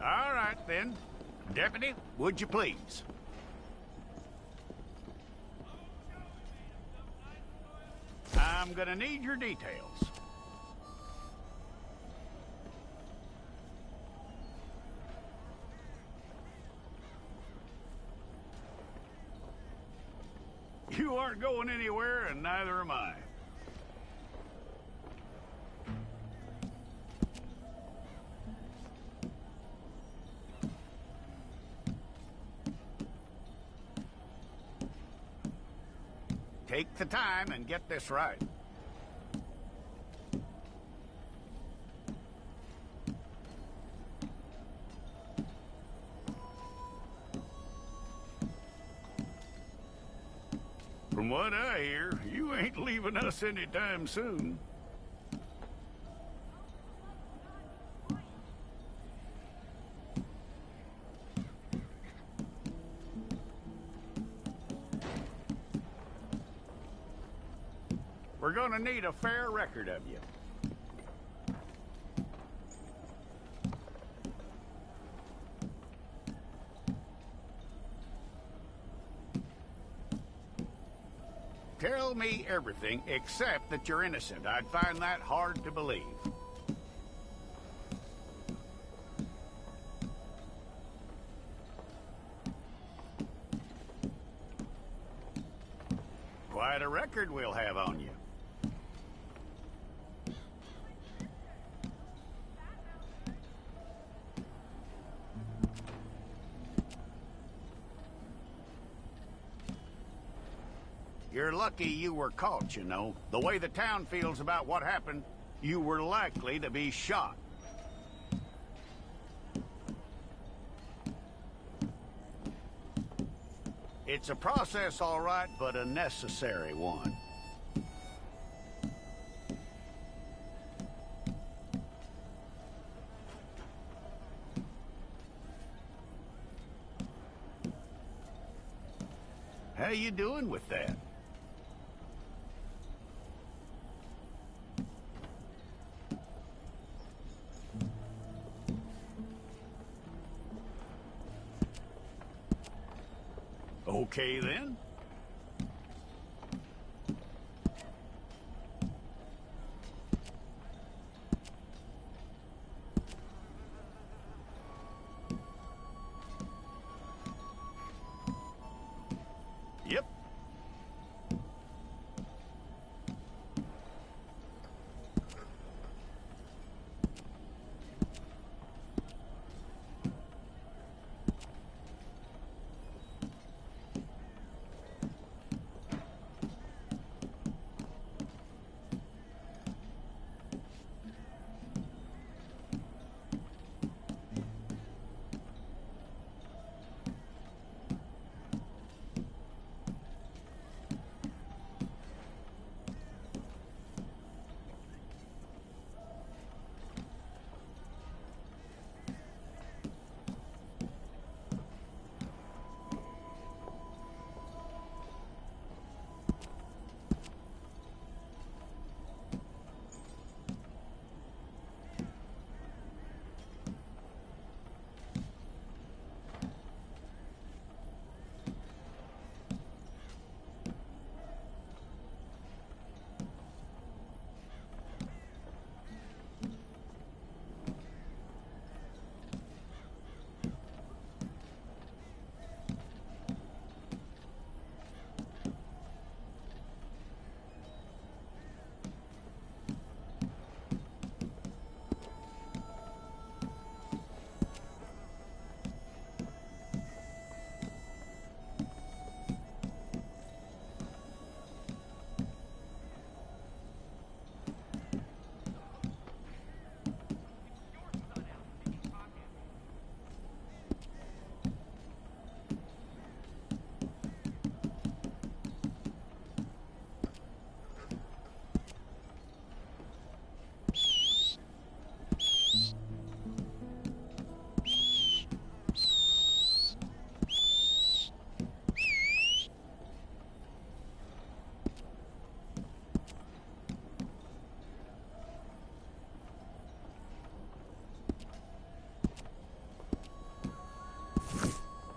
All right, then. Deputy, would you please? I'm gonna need your details. You aren't going anywhere, and neither am I. Take the time and get this right. From what I hear, you ain't leaving us anytime soon. We're gonna need a fair record of you. Tell me everything except that you're innocent. I'd find that hard to believe. Quite a record we'll have on you. You're lucky you were caught, you know. The way the town feels about what happened, you were likely to be shot. It's a process, all right, but a necessary one. How you doing with that? Okay, then. Yep.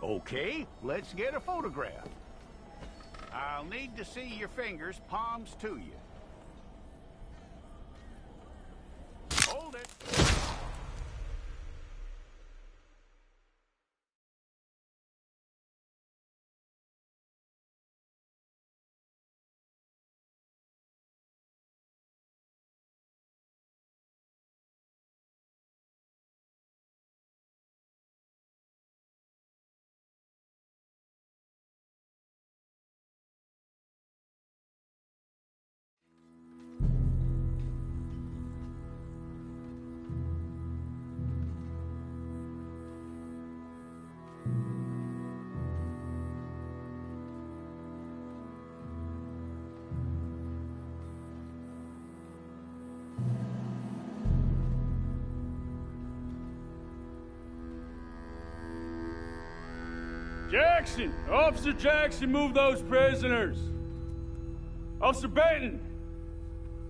Okay, let's get a photograph. I'll need to see your fingers, palms to you. Hold it. Jackson! Officer Jackson, move those prisoners! Officer Benton!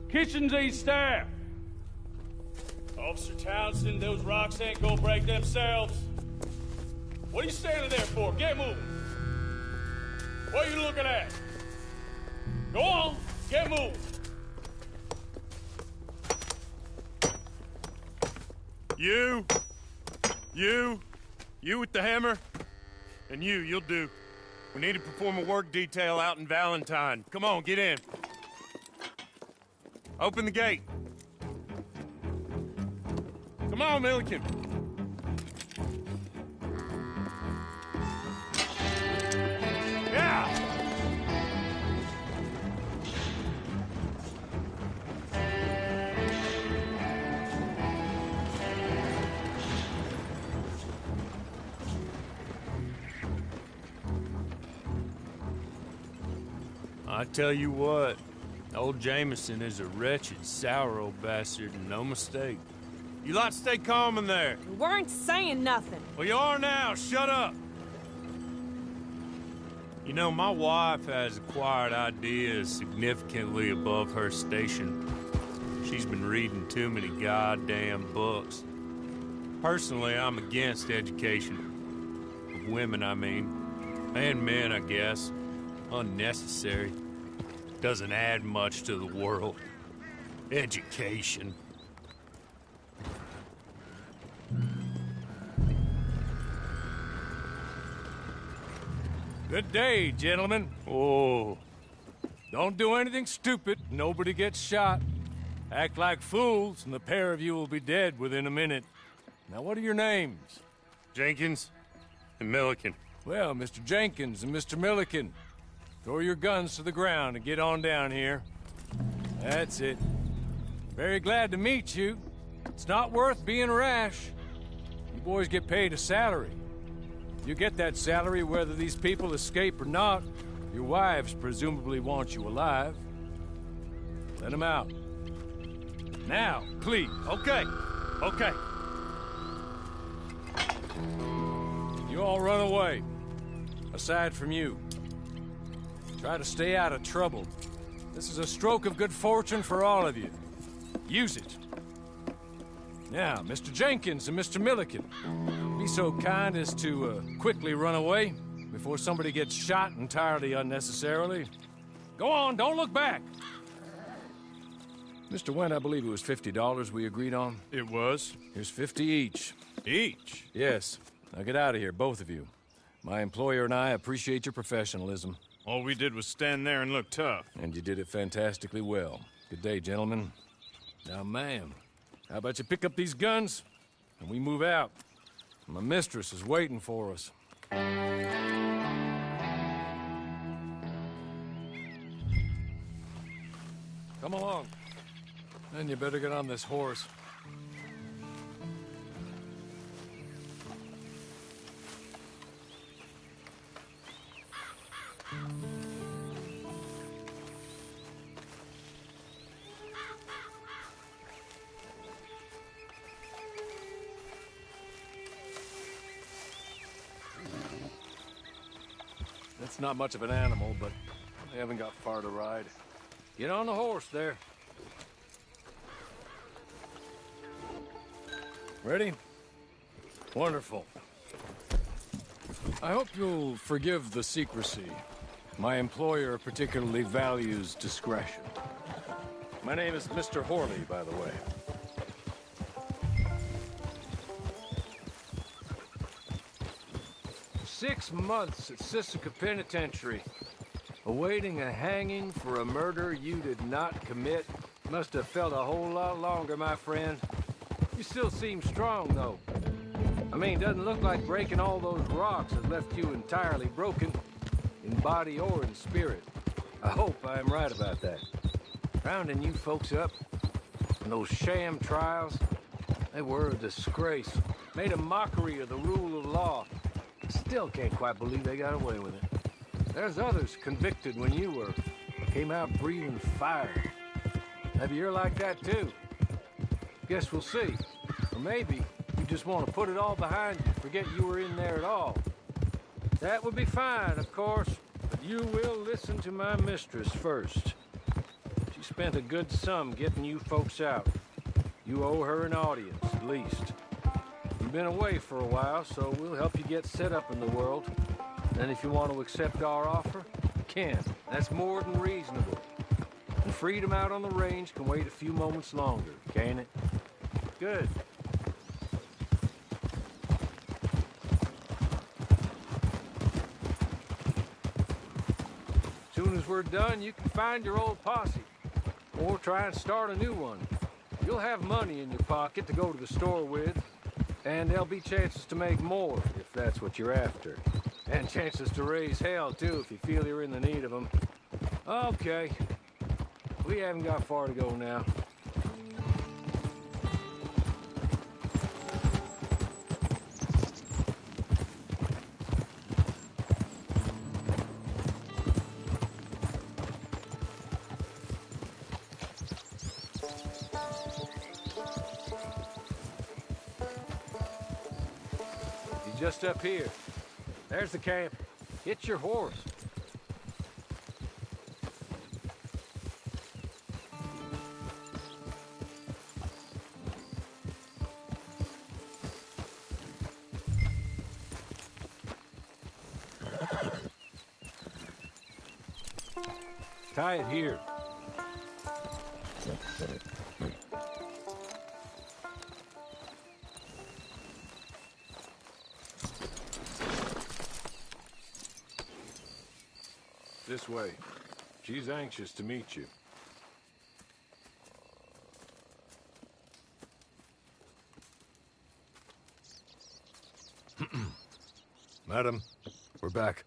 Kitchens ain't staff! Officer Townsend, those rocks ain't gonna break themselves. What are you standing there for? Get moving! What are you looking at? Go on, get moving! You with the hammer? And you'll do. We need to perform a work detail out in Valentine. Come on, get in. Open the gate. Come on, Milliken. Yeah! I tell you what, old Jameson is a wretched, sour old bastard, and no mistake. You lot stay calm in there. We weren't saying nothing. Well, you are now. Shut up. You know, my wife has acquired ideas significantly above her station. She's been reading too many goddamn books. Personally, I'm against education. Of women, I mean. And men, I guess. Unnecessary. Doesn't add much to the world. Education. Good day, gentlemen. Oh. Don't do anything stupid. Nobody gets shot. Act like fools, and the pair of you will be dead within a minute. Now, what are your names? Jenkins and Milliken. Well, Mr. Jenkins and Mr. Milliken, throw your guns to the ground and get on down here. That's it. Very glad to meet you. It's not worth being rash. You boys get paid a salary. You get that salary whether these people escape or not. Your wives presumably want you alive. Let them out. Now, please. Okay. You all run away. Aside from you. Try to stay out of trouble. This is a stroke of good fortune for all of you. Use it. Now, Mr. Jenkins and Mr. Milliken, be so kind as to quickly run away before somebody gets shot entirely unnecessarily. Go on, don't look back. Mr. Wendt, I believe it was $50 we agreed on. It was. Here's 50 each. Each? Yes. Now get out of here, both of you. My employer and I appreciate your professionalism. All we did was stand there and look tough. And you did it fantastically well. Good day, gentlemen. Now, ma'am, how about you pick up these guns and we move out? My mistress is waiting for us. Come along. Then you better get on this horse. It's not much of an animal, but they haven't got far to ride. Get on the horse there. Ready? Wonderful. I hope you'll forgive the secrecy. My employer particularly values discretion. My name is Mr. Horley, by the way. "6 months at Sisika Penitentiary, awaiting a hanging for a murder you did not commit. Must have felt a whole lot longer, my friend. You still seem strong, though. I mean, doesn't look like breaking all those rocks has left you entirely broken, in body or in spirit. I hope I am right about that. Rounding you folks up, and those sham trials, they were a disgrace. Made a mockery of the rule of law. Still can't quite believe they got away with it. There's others convicted when you were, came out breathing fire. Maybe you're like that too. Guess we'll see. Or maybe you just want to put it all behind you, forget you were in there at all. That would be fine, of course, but you will listen to my mistress first. She spent a good sum getting you folks out. You owe her an audience, at least. You've been away for a while, so we'll help you get set up in the world. And if you want to accept our offer, you can. That's more than reasonable. And freedom out on the range can wait a few moments longer, can't it? Good. Soon as we're done, you can find your old posse. Or try and start a new one. You'll have money in your pocket to go to the store with. And there'll be chances to make more, if that's what you're after. And chances to raise hell, too, if you feel you're in the need of them. Okay. We haven't got far to go now. He's just up here. There's the camp. Get your horse. Tie it here. This way. She's anxious to meet you. Madam, we're back.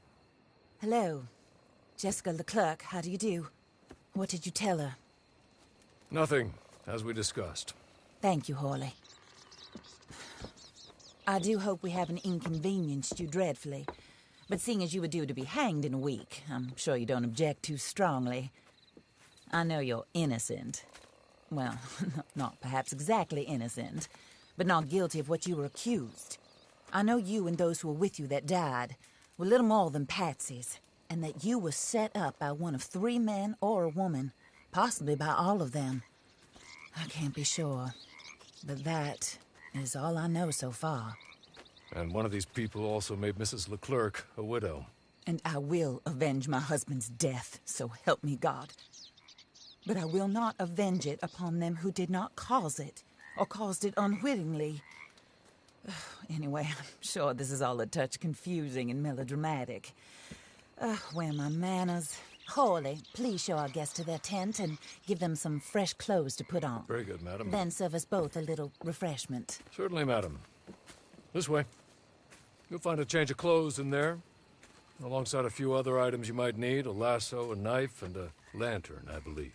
Hello. Jessica Leclerc, how do you do? What did you tell her? Nothing, as we discussed. Thank you, Horley. I do hope we haven't inconvenienced you dreadfully. But seeing as you were due to be hanged in a week, I'm sure you don't object too strongly. I know you're innocent. Well, not perhaps exactly innocent, but not guilty of what you were accused. I know you and those who were with you that died were little more than patsies, and that you were set up by one of 3 men or a woman, possibly by all of them. I can't be sure, but that is all I know so far. And one of these people also made Mrs. Leclerc a widow. And I will avenge my husband's death, so help me God. But I will not avenge it upon them who did not cause it, or caused it unwittingly. Anyway, I'm sure this is all a touch confusing and melodramatic. Where are my manners? Horley, please show our guests to their tent and give them some fresh clothes to put on. Very good, madam. Then serve us both a little refreshment. Certainly, madam. This way. You'll find a change of clothes in there, alongside a few other items you might need, a lasso, a knife, and a lantern, I believe.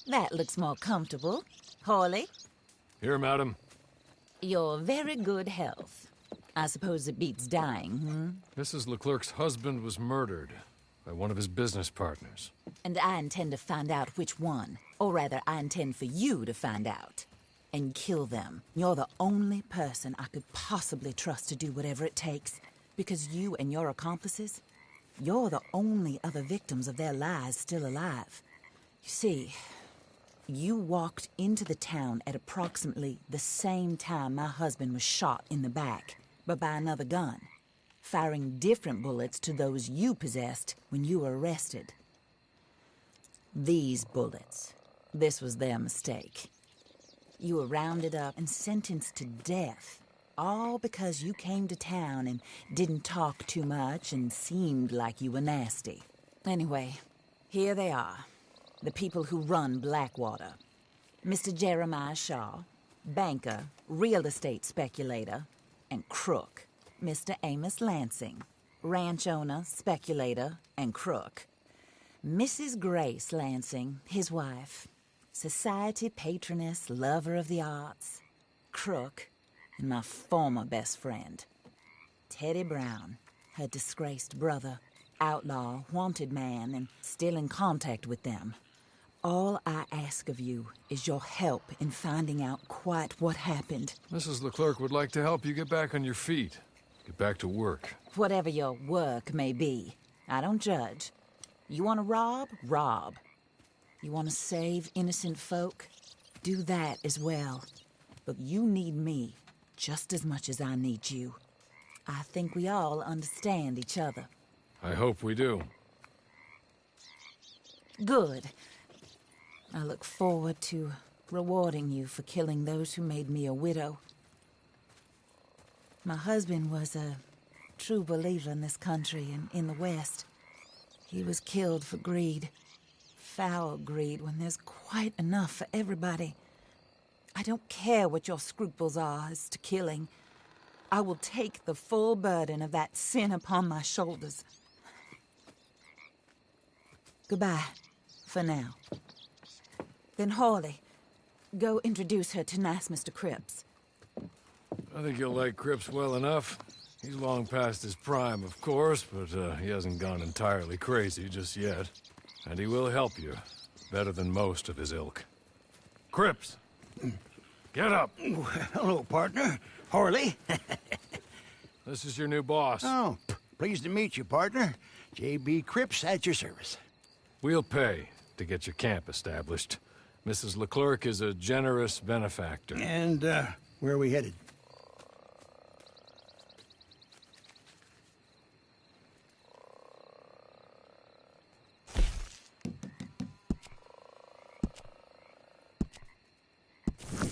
That looks more comfortable. Hawley, Here, madam. your very good health. I suppose it beats dying, hmm? Mrs. Leclerc's husband was murdered by one of his business partners. And I intend to find out which one. Or rather, I intend for you to find out. And kill them. You're the only person I could possibly trust to do whatever it takes. Because you and your accomplices, you're the only other victims of their lies still alive. You see, you walked into the town at approximately the same time my husband was shot in the back, but by another gun, firing different bullets to those you possessed when you were arrested. These bullets, this was their mistake. You were rounded up and sentenced to death, all because you came to town and didn't talk too much and seemed like you were nasty. Anyway, here they are, the people who run Blackwater. Mr. Jeremiah Shaw, banker, real estate speculator, and crook. Mr. Amos Lansing, ranch owner, speculator, and crook. Mrs. Grace Lansing, his wife, society patroness, lover of the arts, crook, and my former best friend. Teddy Brown, her disgraced brother, outlaw, wanted man, and still in contact with them. All I ask of you is your help in finding out quite what happened. Mrs. Leclerc would like to help you get back on your feet. Get back to work. Whatever your work may be, I don't judge. You want to rob? Rob. You want to save innocent folk? Do that as well. But you need me just as much as I need you. I think we all understand each other. I hope we do. Good. I look forward to rewarding you for killing those who made me a widow. My husband was a true believer in this country and in the West. He was killed for greed. Foul greed when there's quite enough for everybody. I don't care what your scruples are as to killing. I will take the full burden of that sin upon my shoulders. Goodbye, for now. Then Hawley, go introduce her to nice Mr. Cripps. I think you'll like Cripps well enough. He's long past his prime, of course, but he hasn't gone entirely crazy just yet. And he will help you, better than most of his ilk. Cripps! Get up! Hello, partner. Hawley. This is your new boss. Oh, pleased to meet you, partner. J.B. Cripps at your service. We'll pay to get your camp established. Mrs. Leclerc is a generous benefactor. And, where are we headed?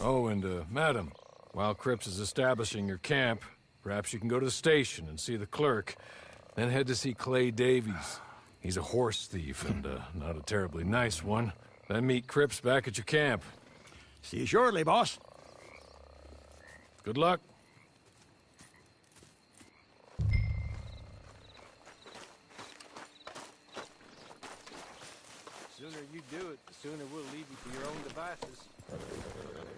Oh, and, madam, while Cripps is establishing your camp, perhaps you can go to the station and see the clerk, then head to see Clay Davies. He's a horse thief, and, not a terribly nice one. Then meet Cripps back at your camp. See you shortly, boss. Good luck. The sooner you do it, the sooner we'll leave you to your own devices.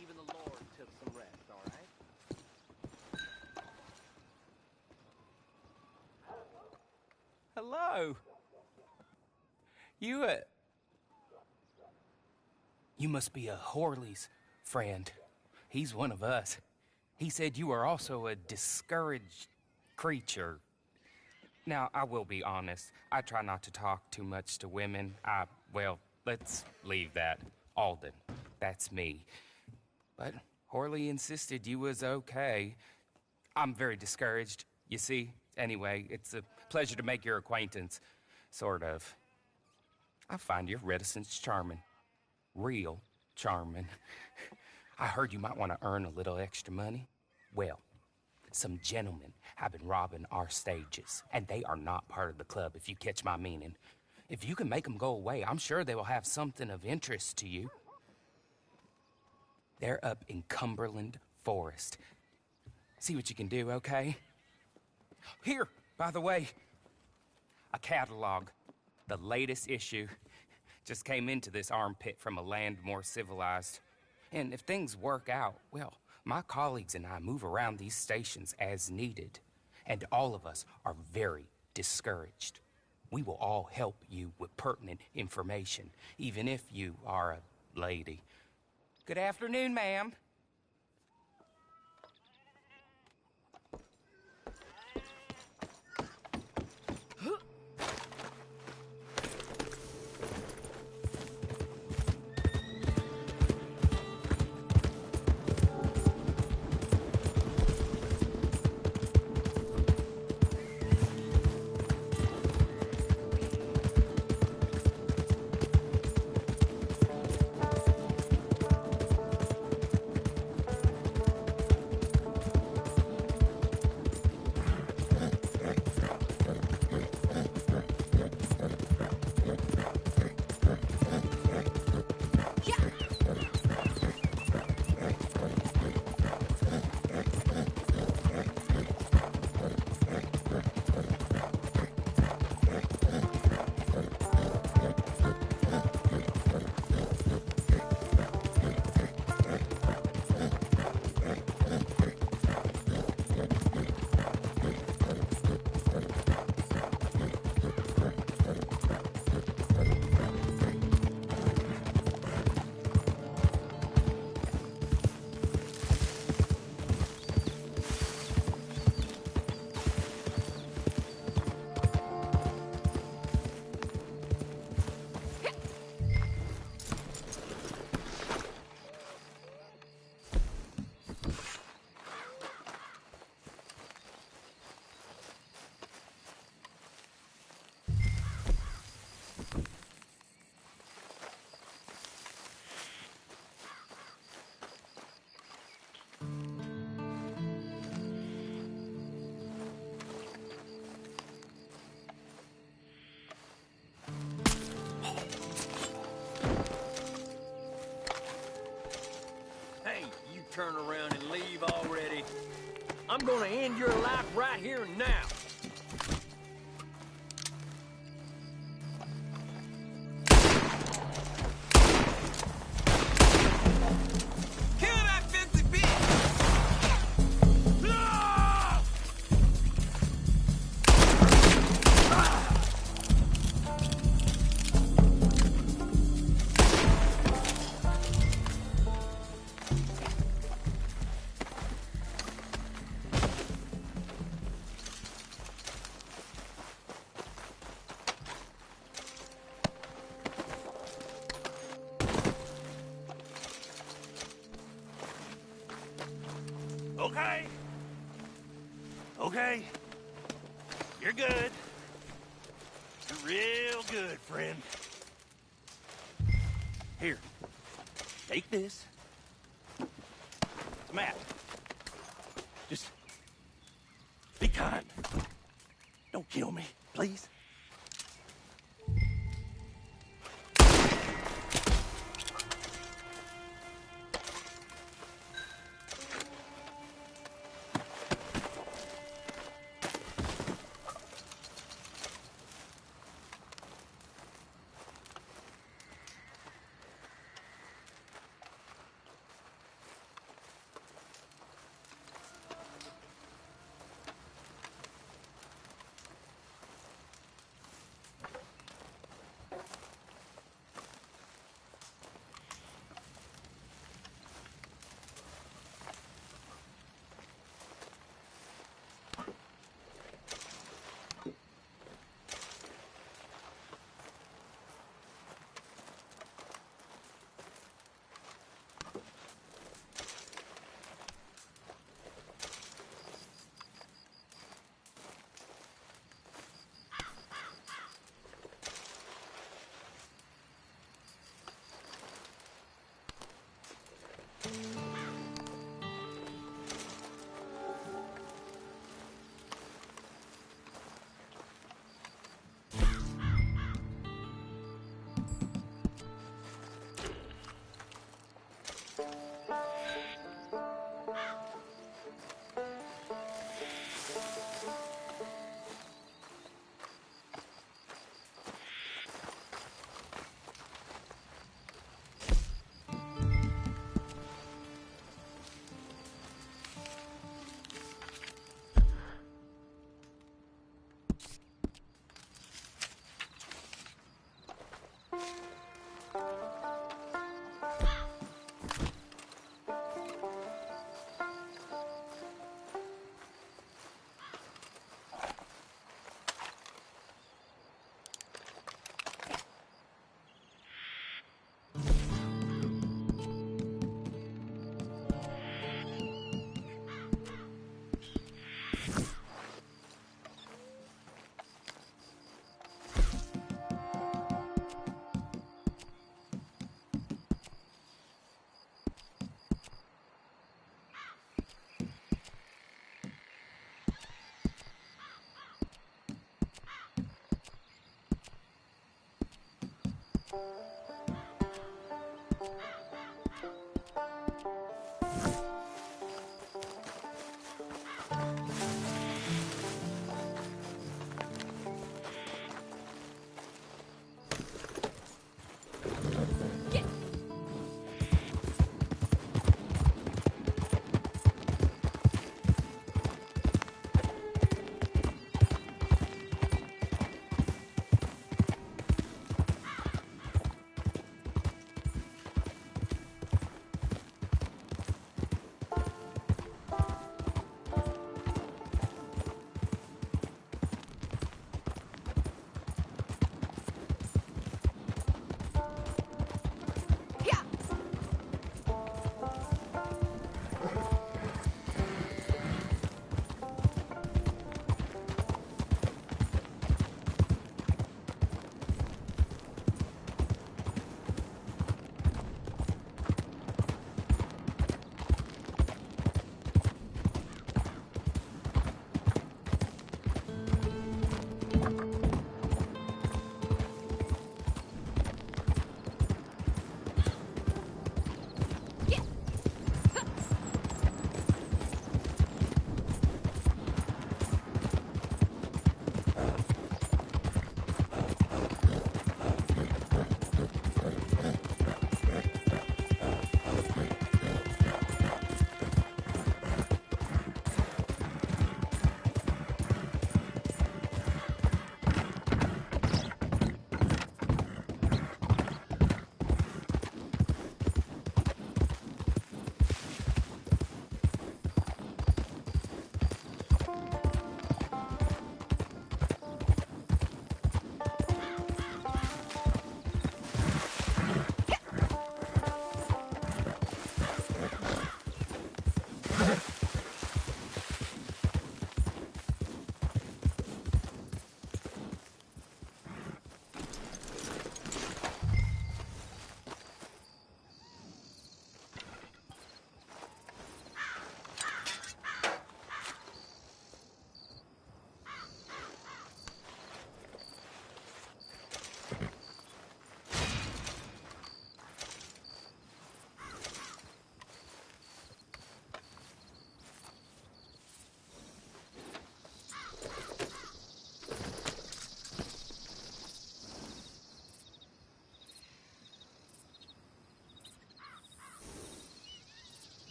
Even the Lord took some rest, all right? Hello. You must be a Horley's friend. He's one of us. He said you are also a discouraged creature. Now, I will be honest. I try not to talk too much to women. Well, let's leave that. Alden, that's me. But Horley insisted you was okay. I'm very discouraged, you see. Anyway, it's a pleasure to make your acquaintance. Sort of. I find your reticence charming. Real charming. I heard you might want to earn a little extra money. Well, some gentlemen have been robbing our stages, and they are not part of the club, if you catch my meaning. If you can make them go away, I'm sure they will have something of interest to you. They're up in Cumberland Forest. See what you can do, okay? Here, by the way, a catalog. The latest issue just came into this armpit from a land more civilized. And if things work out, well, my colleagues and I move around these stations as needed. And all of us are very discouraged. We will all help you with pertinent information, even if you are a lady. Good afternoon, ma'am. Turn around and leave already. I'm gonna end your life right here and now. Kill that filthy bitch! Okay. Okay. You're good. You're real good, friend. Here. Take this. It's a map. Just be kind. Don't kill me, please.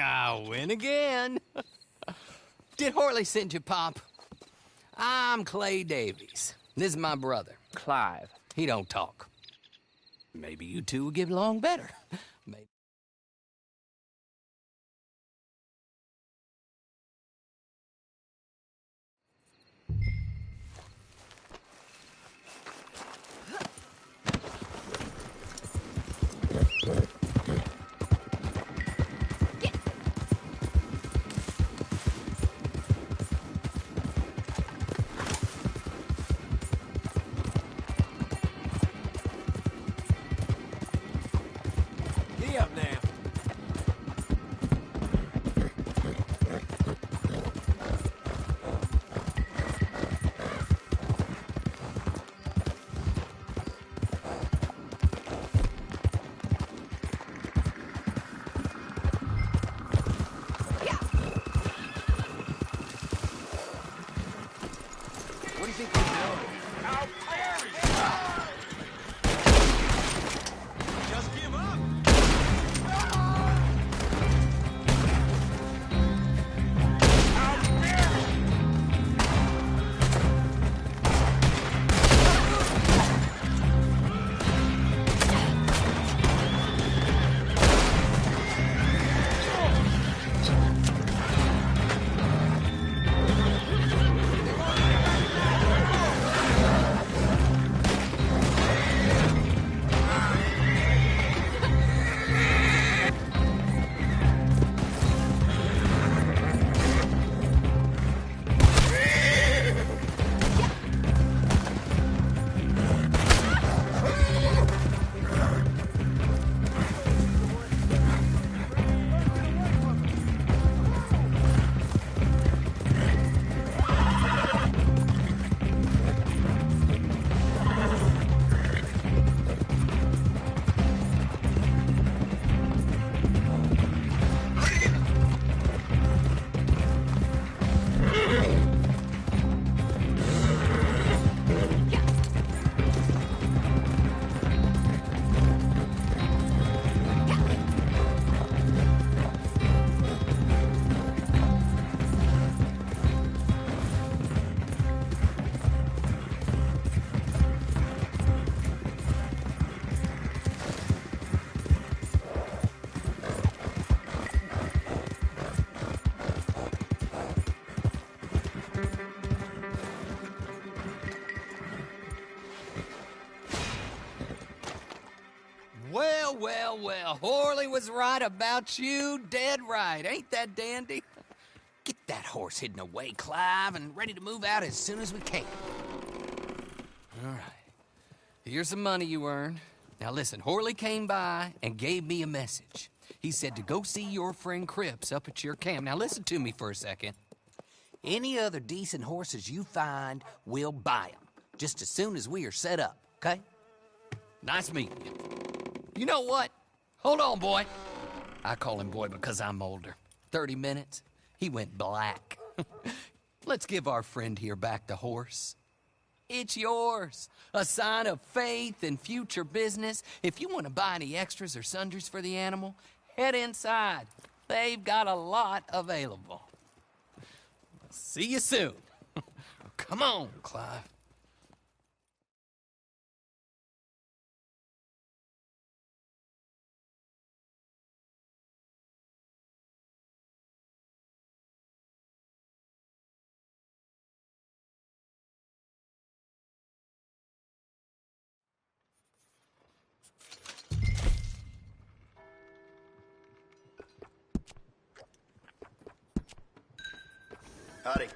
I'll win again. Did Horley send you, Pop? I'm Clay Davies. This is my brother. Clive. He don't talk. Maybe you two will get along better. Maybe. Giddy up now. What do you think we're doing? How dare you! Just give up! Well, Horley was right about you, dead right. Ain't that dandy? Get that horse hidden away, Clive, and ready to move out as soon as we can. All right. Here's the money you earned. Now listen, Horley came by and gave me a message. He said to go see your friend Cripps up at your camp. Now listen to me for a second. Any other decent horses you find, we'll buy them. Just as soon as we are set up, okay? Nice meeting you. You know what? Hold on, boy. I call him boy because I'm older. 30 minutes, he went black. Let's give our friend here back the horse. It's yours. A sign of faith and future business. If you want to buy any extras or sundries for the animal, head inside. They've got a lot available. See you soon. Come on, Clive. Howdy.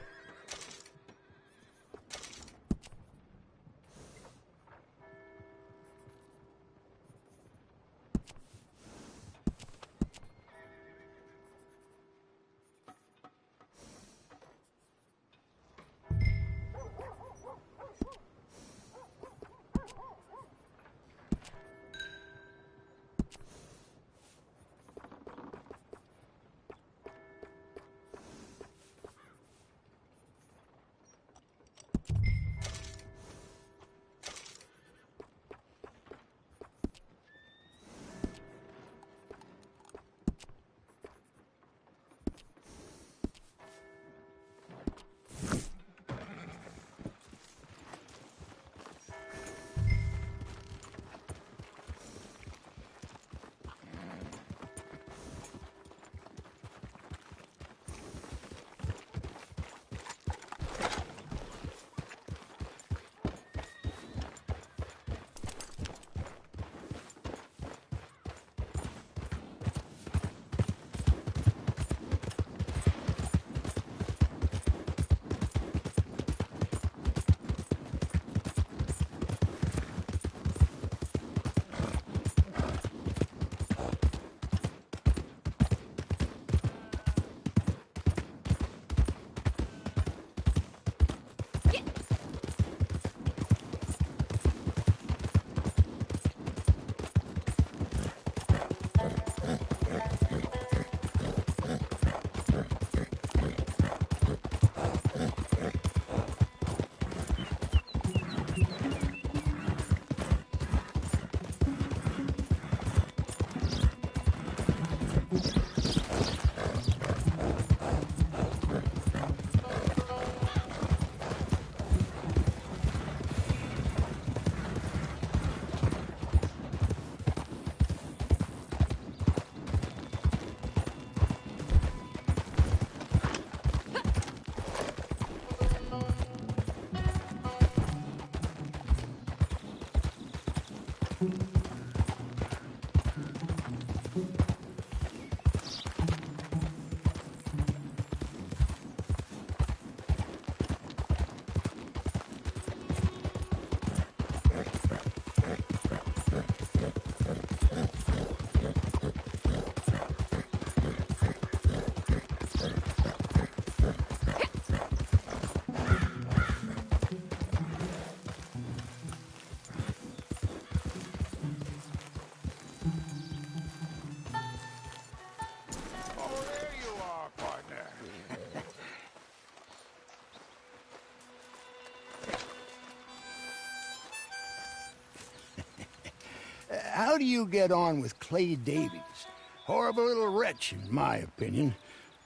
how do you get on with Clay Davies? Horrible little wretch, in my opinion.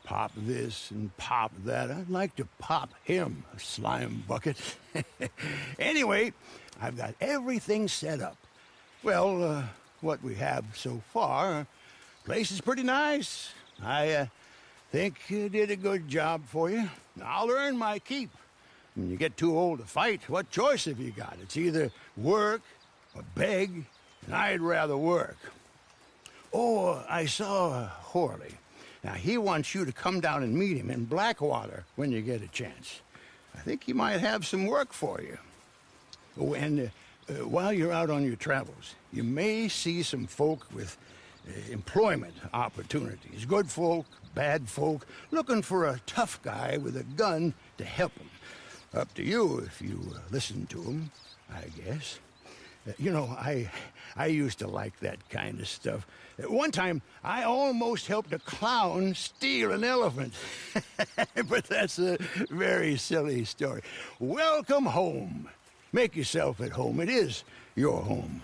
Pop this and pop that. I'd like to pop him, a slime bucket. Anyway, I've got everything set up. Well, what we have so far, place is pretty nice. I think you did a good job for you. I'll earn my keep. When you get too old to fight, what choice have you got? It's either work or beg, and I'd rather work. Oh, I saw Horley. Now, he wants you to come down and meet him in Blackwater when you get a chance. I think he might have some work for you. Oh, and while you're out on your travels, you may see some folk with employment opportunities. Good folk, bad folk, looking for a tough guy with a gun to help them. Up to you if you listen to them, I guess. You know, I used to like that kind of stuff. One time, I almost helped a clown steal an elephant. But that's a very silly story. Welcome home. Make yourself at home. It is your home.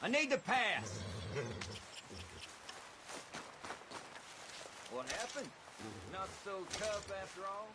I need to pass. What happened? Not so tough after all?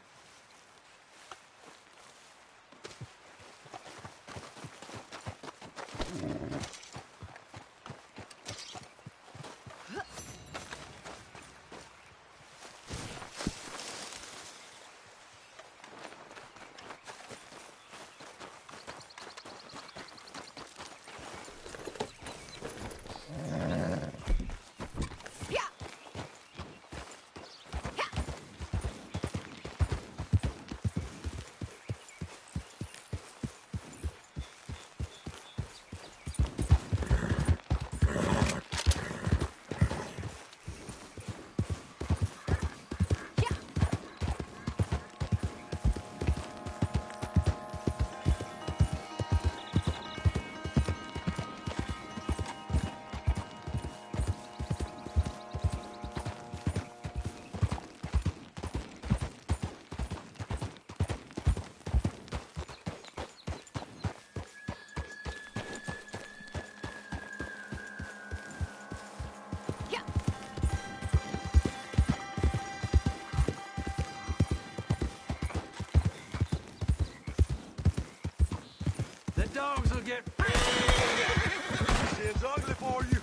The dogs will get... It's ugly for you.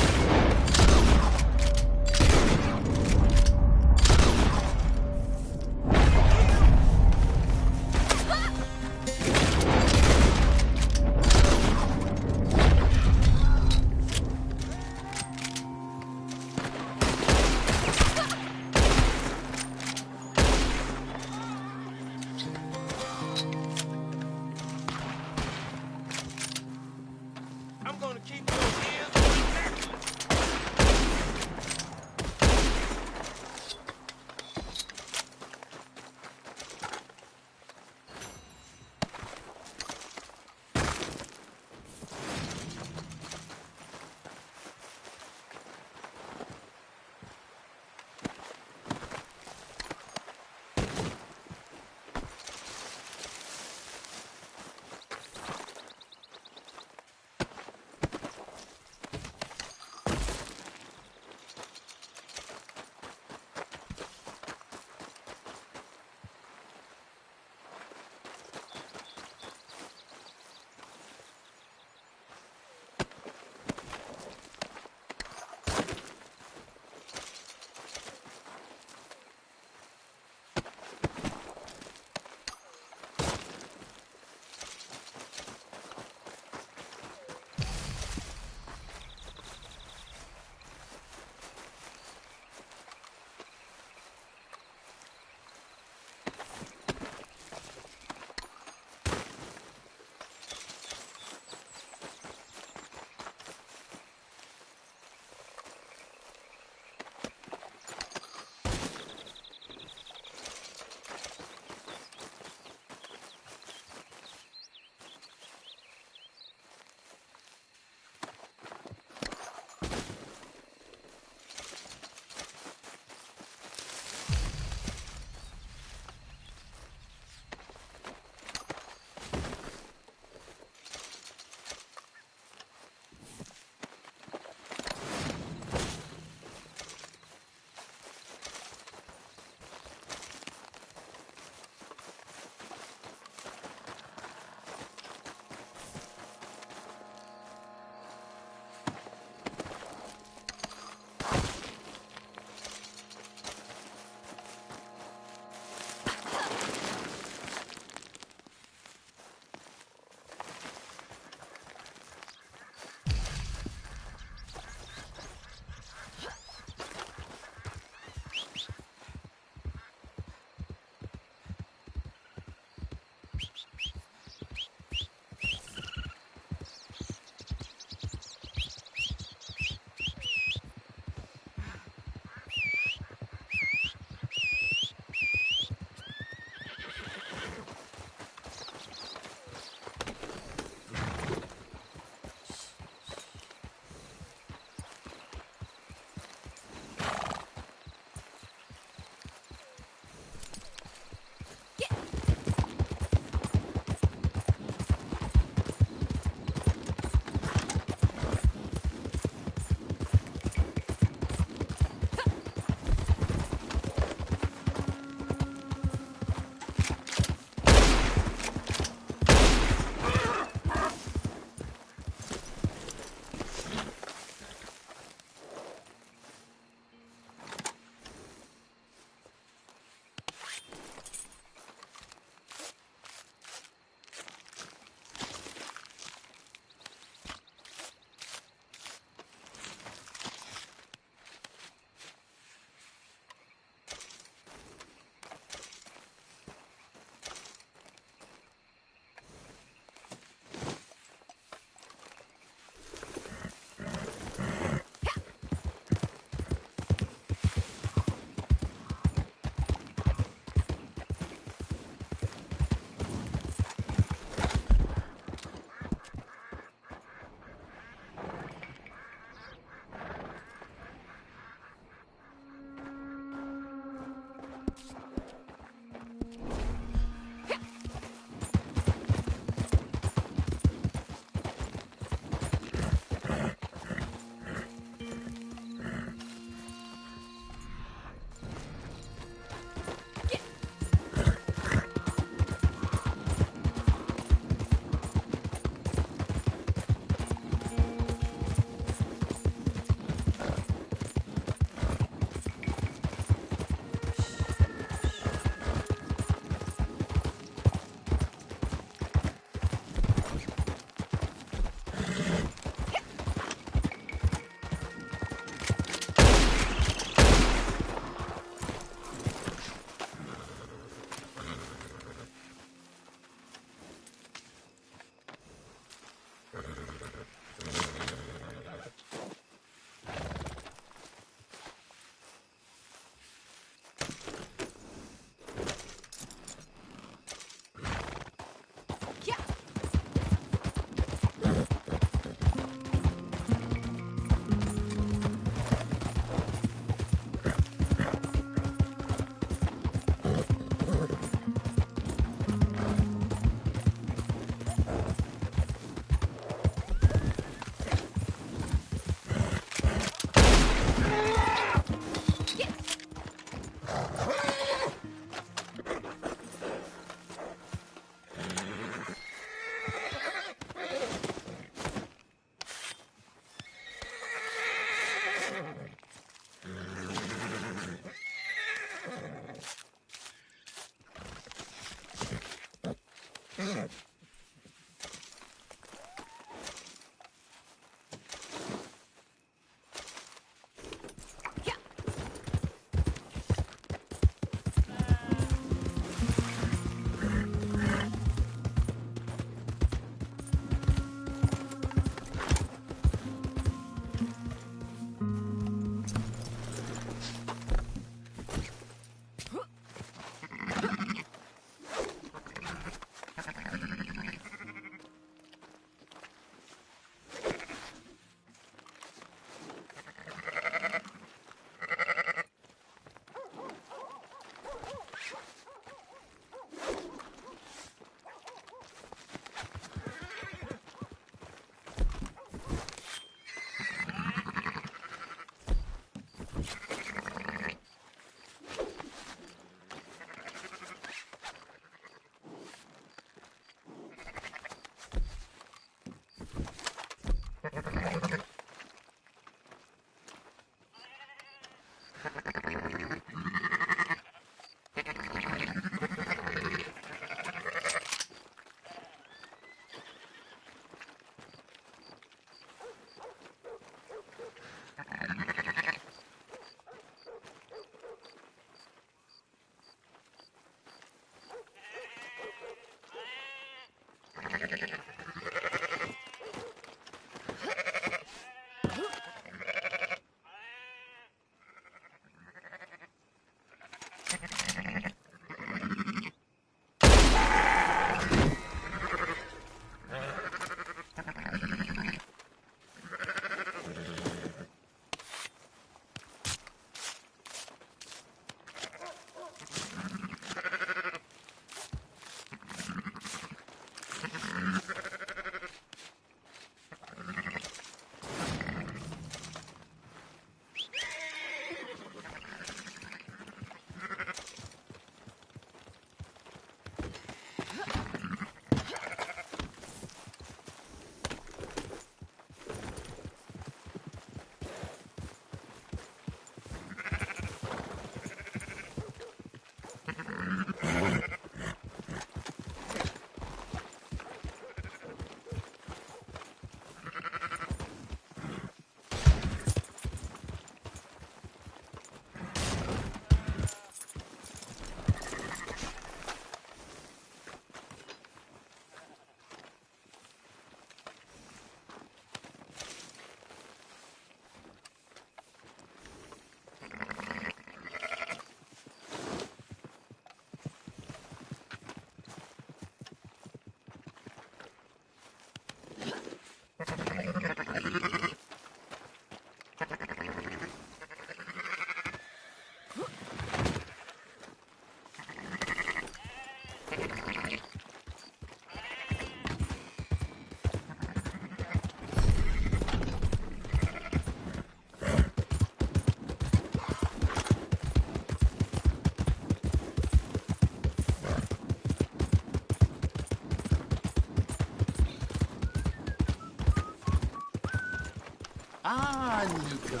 Ah, newcomer.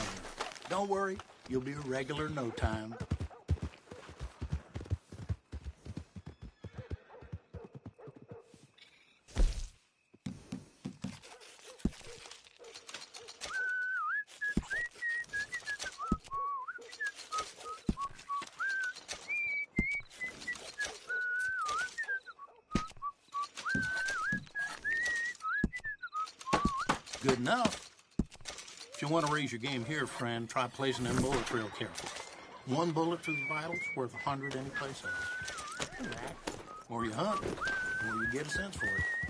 Don't worry, you'll be a regular in no time. Good enough. If you want to raise your game here, friend, try placing them bullets real careful. One bullet through the vitals worth 100 anyplace else. The more you hunt, the more you get a sense for it.